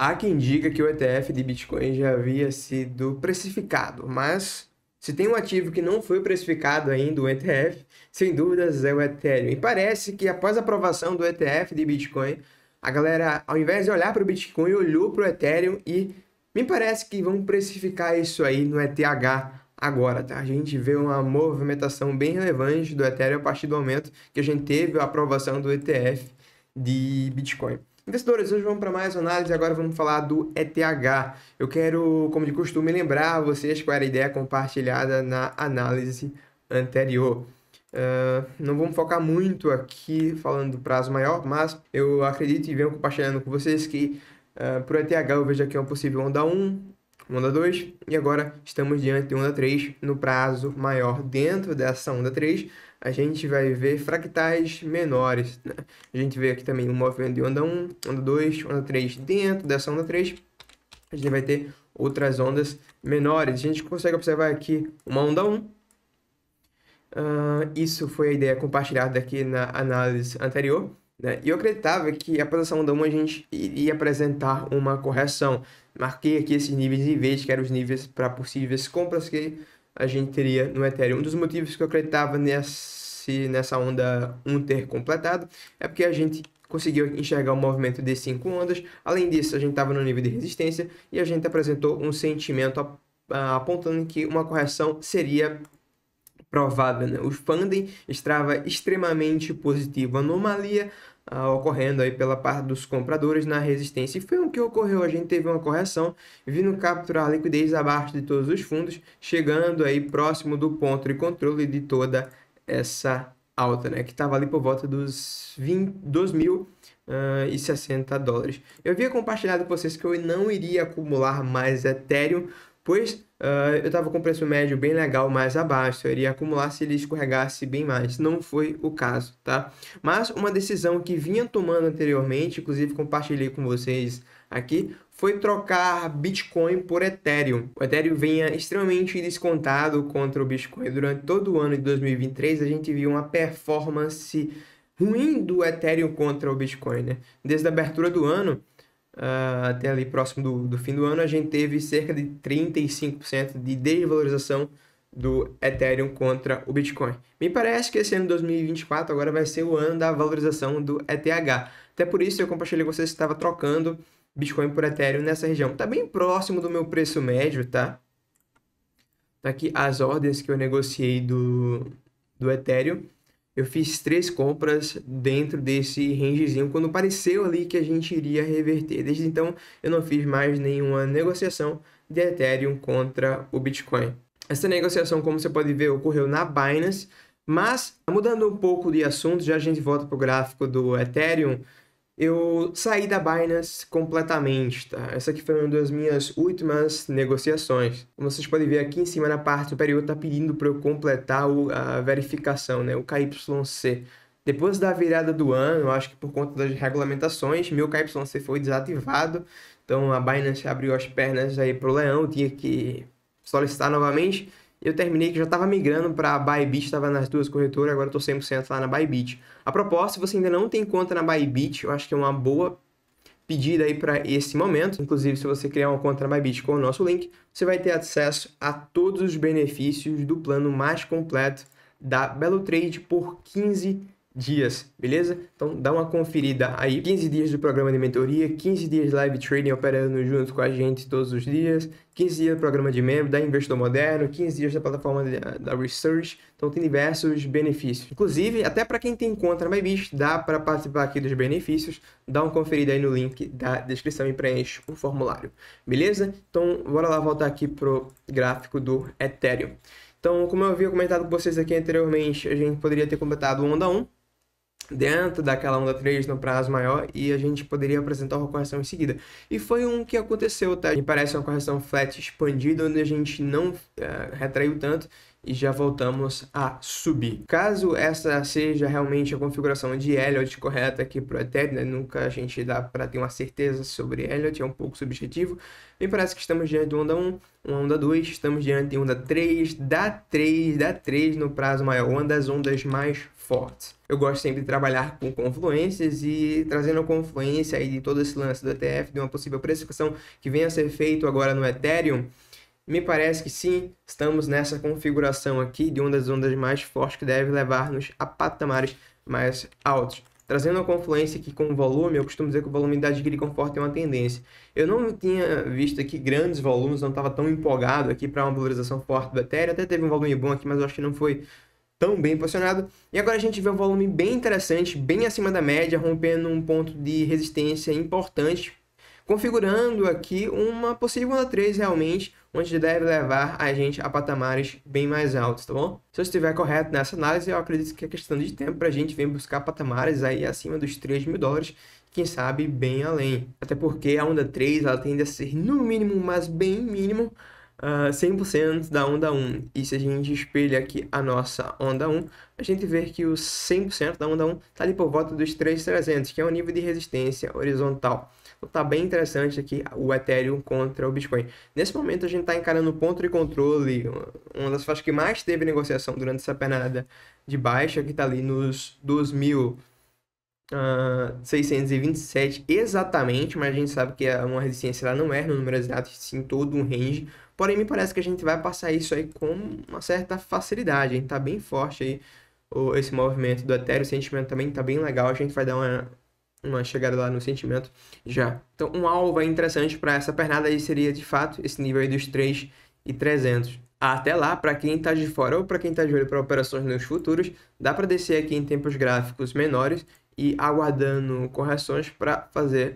Há quem diga que o ETF de Bitcoin já havia sido precificado, mas se tem um ativo que não foi precificado ainda, o ETF, sem dúvidas é o Ethereum. E parece que após a aprovação do ETF de Bitcoin, a galera, ao invés de olhar para o Bitcoin, olhou para o Ethereum e me parece que vão precificar isso aí no ETH agora, tá? A gente vê uma movimentação bem relevante do Ethereum a partir do momento que a gente teve a aprovação do ETF de Bitcoin. Investidores, hoje vamos para mais análise, agora vamos falar do ETH. Eu quero, como de costume, lembrar a vocês qual era a ideia compartilhada na análise anterior. Não vamos focar muito aqui falando do prazo maior, mas eu acredito e venho compartilhando com vocês que para o ETH eu vejo aqui uma possível onda 1, onda 2 e agora estamos diante de onda 3 no prazo maior. Dentro dessa onda 3, a gente vai ver fractais menores, né? A gente vê aqui também um movimento de onda 1, onda 2, onda 3. Dentro dessa onda 3, a gente vai ter outras ondas menores. A gente consegue observar aqui uma onda 1. Isso foi a ideia compartilhada aqui na análise anterior, né? E eu acreditava que após essa onda 1 a gente iria apresentar uma correção. Marquei aqui esses níveis de vez, que eram os níveis para possíveis compras que a gente teria no Ethereum. Um dos motivos que eu acreditava nessa onda 1 ter completado é porque a gente conseguiu enxergar o movimento de 5 ondas. Além disso, a gente estava no nível de resistência e a gente apresentou um sentimento apontando que uma correção seria provável, né? O funding estava extremamente positivo, anomalia ocorrendo aí pela parte dos compradores na resistência, e foi o que ocorreu. A gente teve uma correção, vindo capturar liquidez abaixo de todos os fundos, chegando aí próximo do ponto de controle de toda essa alta, né, que estava ali por volta dos 2.060 dólares. Eu havia compartilhado com vocês que eu não iria acumular mais Ethereum, pois eu estava com preço médio bem legal mais abaixo, eu iria acumular se ele escorregasse bem mais. Não foi o caso, tá? Mas uma decisão que vinha tomando anteriormente, inclusive compartilhei com vocês aqui, foi trocar Bitcoin por Ethereum. O Ethereum vinha extremamente descontado contra o Bitcoin. Durante todo o ano de 2023, a gente viu uma performance ruim do Ethereum contra o Bitcoin, né? Desde a abertura do ano, até ali próximo do fim do ano, a gente teve cerca de 35% de desvalorização do Ethereum contra o Bitcoin. Me parece que esse ano de 2024 agora vai ser o ano da valorização do ETH. Até por isso eu compartilhei com vocês que estava trocando Bitcoin por Ethereum nessa região. Está bem próximo do meu preço médio, tá? Tá aqui as ordens que eu negociei do Ethereum. Eu fiz 3 compras dentro desse rangezinho, quando pareceu ali que a gente iria reverter. Desde então, eu não fiz mais nenhuma negociação de Ethereum contra o Bitcoin. Essa negociação, como você pode ver, ocorreu na Binance, mas mudando um pouco de assunto, já a gente volta para o gráfico do Ethereum, eu saí da Binance completamente, tá? Essa aqui foi uma das minhas últimas negociações. Como vocês podem ver aqui em cima na parte superior, está pedindo para eu completar a verificação, né? O KYC. Depois da virada do ano, eu acho que por conta das regulamentações, meu KYC foi desativado. Então a Binance abriu as pernas aí pro leão, tinha que solicitar novamente. Eu terminei que já estava migrando para a Bybit, estava nas duas corretoras, agora estou 100% lá na Bybit. A propósito, se você ainda não tem conta na Bybit, eu acho que é uma boa pedida aí para esse momento. Inclusive, se você criar uma conta na Bybit com o nosso link, você vai ter acesso a todos os benefícios do plano mais completo da Belo Trade por 15 dias, beleza? Então dá uma conferida aí, 15 dias do programa de mentoria, 15 dias de live trading operando junto com a gente todos os dias, 15 dias do programa de membro da Investidor Moderno, 15 dias da plataforma da Research. Então tem diversos benefícios, inclusive até para quem tem conta na Bybit, dá para participar aqui dos benefícios. Dá uma conferida aí no link da descrição e preenche o formulário, beleza? Então bora lá voltar aqui pro gráfico do Ethereum. Então, como eu havia comentado com vocês aqui anteriormente, a gente poderia ter completado onda 1 dentro daquela onda 3 no prazo maior e a gente poderia apresentar uma correção em seguida. E foi um que aconteceu, tá? Me parece uma correção flat expandida, onde a gente não retraiu tanto e já voltamos a subir. Caso essa seja realmente a configuração de Elliott correta aqui para o Ethereum, né? Nunca a gente dá para ter uma certeza sobre Elliott, é um pouco subjetivo. Me parece que estamos diante de onda 1, uma onda 2, estamos diante de onda 3, da 3 no prazo maior, uma das ondas mais fortes. Eu gosto sempre de trabalhar com confluências e trazendo a confluência aí de todo esse lance do ETF, de uma possível precificação que venha a ser feito agora no Ethereum. Me parece que sim, estamos nessa configuração aqui de uma das ondas mais fortes que deve levar-nos a patamares mais altos. Trazendo a confluência aqui com o volume, eu costumo dizer que o volume da Giri Comfort tem uma tendência. Eu não tinha visto aqui grandes volumes, não estava tão empolgado aqui para uma valorização forte do Ethereum. Até teve um volume bom aqui, mas eu acho que não foi tão bem posicionado. E agora a gente vê um volume bem interessante, bem acima da média, rompendo um ponto de resistência importante, configurando aqui uma possível onda 3 realmente, onde deve levar a gente a patamares bem mais altos, tá bom? Se eu estiver correto nessa análise, eu acredito que é questão de tempo para a gente vir buscar patamares aí acima dos $3.000, quem sabe bem além. Até porque a onda 3 ela tende a ser no mínimo, mas bem mínimo, 100% da onda 1. E se a gente espelha aqui a nossa onda 1, a gente vê que o 100% da onda 1 está ali por volta dos 3.300, que é um nível de resistência horizontal. Então tá bem interessante aqui o Ethereum contra o Bitcoin. Nesse momento a gente está encarando o ponto de controle, uma das faixas que mais teve negociação durante essa pernada de baixa, que está ali nos 2.627 exatamente, mas a gente sabe que uma resistência ela não é no número exato, sim todo um range. Porém, me parece que a gente vai passar isso aí com uma certa facilidade, hein? Tá bem forte aí esse movimento do Ethereum, o sentimento também tá bem legal, a gente vai dar uma chegada lá no sentimento já. Então, um alvo interessante para essa pernada aí seria, de fato, esse nível aí dos 3.300. Até lá, para quem está de fora ou para quem está de olho para operações nos futuros, dá para descer aqui em tempos gráficos menores e aguardando correções para fazer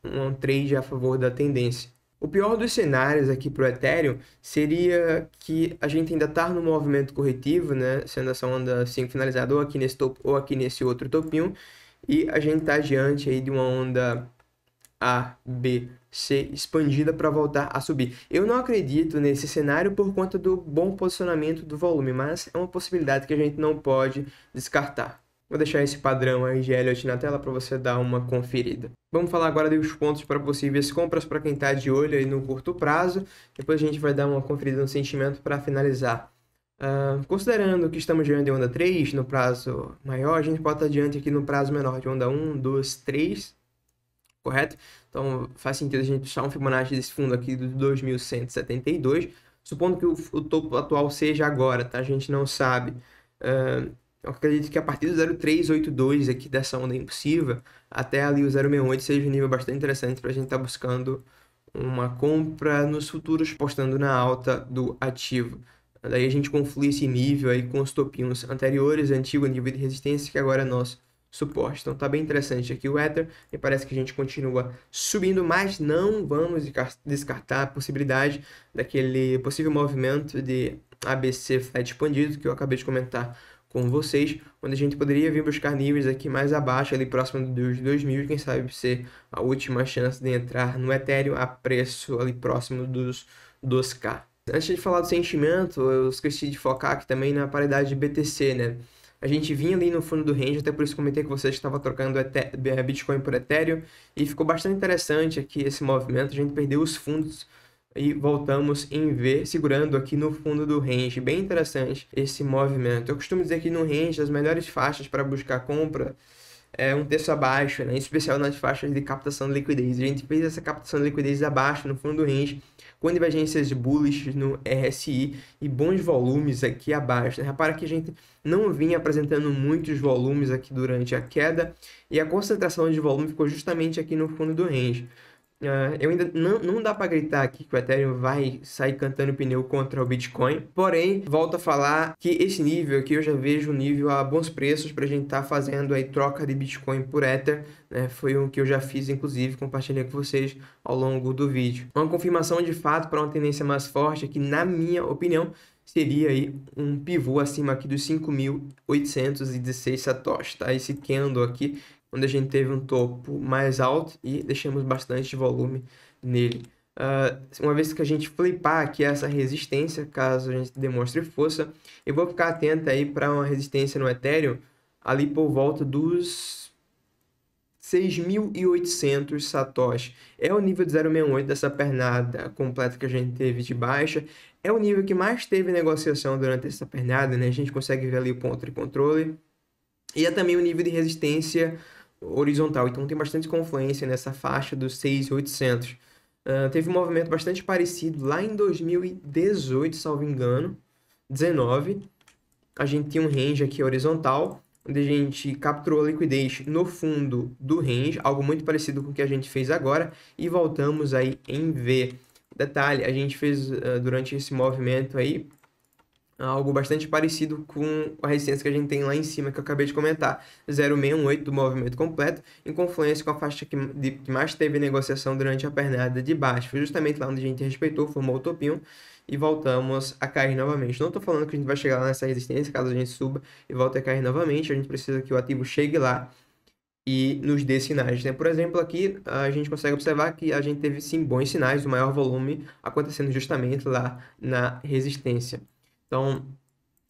um trade a favor da tendência. O pior dos cenários aqui para o Ethereum seria que a gente ainda está no movimento corretivo, né? Sendo essa onda 5 finalizada ou aqui nesse topo ou aqui nesse outro topinho, e a gente está diante aí de uma onda A, B, C expandida para voltar a subir. Eu não acredito nesse cenário por conta do bom posicionamento do volume, mas é uma possibilidade que a gente não pode descartar. Vou deixar esse padrão aí de Elliott na tela para você dar uma conferida. Vamos falar agora dos pontos para possíveis compras para quem está de olho aí no curto prazo. Depois a gente vai dar uma conferida no sentimento para finalizar. Considerando que estamos diante de onda 3 no prazo maior, a gente pode estar diante aqui no prazo menor de onda 1, 2, 3, correto? Então faz sentido a gente puxar um Fibonacci desse fundo aqui do 2.172, supondo que o topo atual seja agora, tá? A gente não sabe. Eu acredito que a partir do 0.382 aqui dessa onda impulsiva até ali o 0.68 seja um nível bastante interessante para a gente estar buscando uma compra nos futuros, postando na alta do ativo. Daí a gente conflui esse nível aí com os topinhos anteriores, antigo nível de resistência, que agora é nosso suporte. Então tá bem interessante aqui o Ether, e parece que a gente continua subindo, mas não vamos descartar a possibilidade daquele possível movimento de ABC flat expandido que eu acabei de comentar com vocês, onde a gente poderia vir buscar níveis aqui mais abaixo, ali próximo dos 2.000, quem sabe ser a última chance de entrar no Ethereum a preço ali próximo dos 2K. Antes de falar do sentimento, eu esqueci de focar aqui também na paridade de BTC, né? A gente vinha ali no fundo do range, até por isso comentei com vocês que estava trocando Bitcoin por Ethereum, e ficou bastante interessante aqui esse movimento, a gente perdeu os fundos e voltamos em V, segurando aqui no fundo do range. Bem interessante esse movimento. Eu costumo dizer que no range as melhores faixas para buscar compra é um terço abaixo, né? Em especial nas faixas de captação de liquidez. A gente fez essa captação de liquidez abaixo no fundo do range, com divergências bullish no RSI e bons volumes aqui abaixo, né? Repara que a gente não vinha apresentando muitos volumes aqui durante a queda e a concentração de volume ficou justamente aqui no fundo do range. Eu ainda não dá para gritar aqui que o Ethereum vai sair cantando pneu contra o Bitcoin, porém, volto a falar que esse nível aqui eu já vejo um nível a bons preços para a gente estar fazendo aí troca de Bitcoin por Ether, né? Foi um que eu já fiz, inclusive, compartilhei com vocês ao longo do vídeo. Uma confirmação de fato para uma tendência mais forte aqui, na minha opinião, seria aí um pivô acima aqui dos 5.816 satoshis, tá? Esse candle aqui, onde a gente teve um topo mais alto e deixamos bastante volume nele. Uma vez que a gente flipar aqui essa resistência, caso a gente demonstre força, eu vou ficar atento aí para uma resistência no Ethereum ali por volta dos 6.800 satoshi. É o nível de 0,68 dessa pernada completa que a gente teve de baixa. É o nível que mais teve negociação durante essa pernada, né? A gente consegue ver ali o ponto de controle. E é também o nível de resistência horizontal. Então tem bastante confluência nessa faixa dos 6.800. Teve um movimento bastante parecido lá em 2018, salvo engano, 19. A gente tinha um range aqui horizontal, onde a gente capturou a liquidez no fundo do range, algo muito parecido com o que a gente fez agora, e voltamos aí em V. Detalhe, a gente fez durante esse movimento aí algo bastante parecido com a resistência que a gente tem lá em cima, que eu acabei de comentar, 0,618 do movimento completo, em confluência com a faixa que mais teve negociação durante a pernada de baixo. Foi justamente lá onde a gente respeitou, formou o topinho e voltamos a cair novamente. Não estou falando que a gente vai chegar lá nessa resistência, caso a gente suba e volte a cair novamente, a gente precisa que o ativo chegue lá e nos dê sinais, né? Por exemplo, aqui a gente consegue observar que a gente teve sim bons sinais do maior volume acontecendo justamente lá na resistência. Então,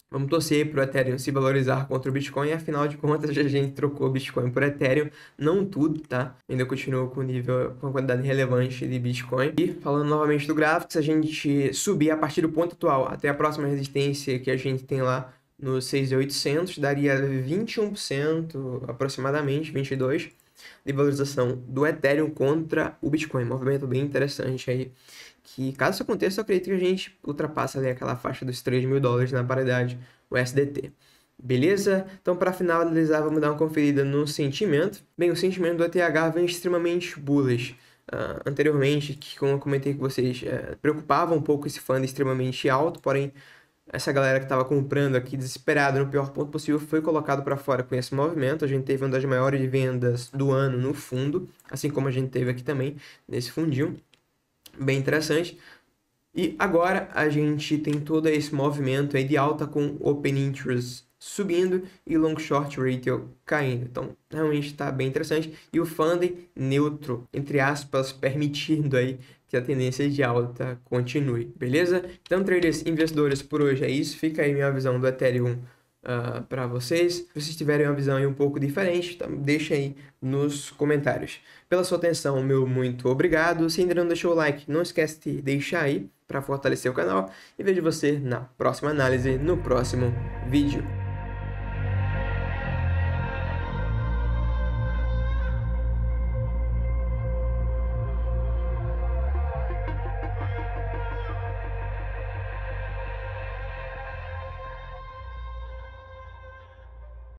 vamos torcer para o Ethereum se valorizar contra o Bitcoin. Afinal de contas, a gente trocou o Bitcoin por Ethereum. Não tudo, tá? Ainda continua com nível, com quantidade relevante de Bitcoin. E falando novamente do gráfico, se a gente subir a partir do ponto atual até a próxima resistência que a gente tem lá no 6.800, daria 21%, aproximadamente, 22% de valorização do Ethereum contra o Bitcoin. Movimento bem interessante aí, que caso isso aconteça, eu acredito que a gente ultrapassa ali aquela faixa dos 3 mil dólares na paridade USDT. Beleza? Então, para finalizar, vamos dar uma conferida no sentimento. Bem, o sentimento do ETH vem extremamente bullish. Anteriormente, que como eu comentei com vocês, preocupava um pouco esse fundo extremamente alto, porém, essa galera que estava comprando aqui desesperada no pior ponto possível foi colocado para fora com esse movimento. A gente teve uma das maiores vendas do ano no fundo, assim como a gente teve aqui também nesse fundinho. Bem interessante. E agora a gente tem todo esse movimento aí de alta com Open Interest subindo e Long Short Retail caindo. Então, realmente está bem interessante. E o funding neutro, entre aspas, permitindo aí que a tendência de alta continue, beleza? Então, traders, investidores, por hoje é isso. Fica aí minha visão do Ethereum para vocês. Se vocês tiverem uma visão aí um pouco diferente, então deixa aí nos comentários. Pela sua atenção, meu muito obrigado. Se ainda não deixou o like, não esquece de deixar aí para fortalecer o canal. E vejo você na próxima análise, no próximo vídeo.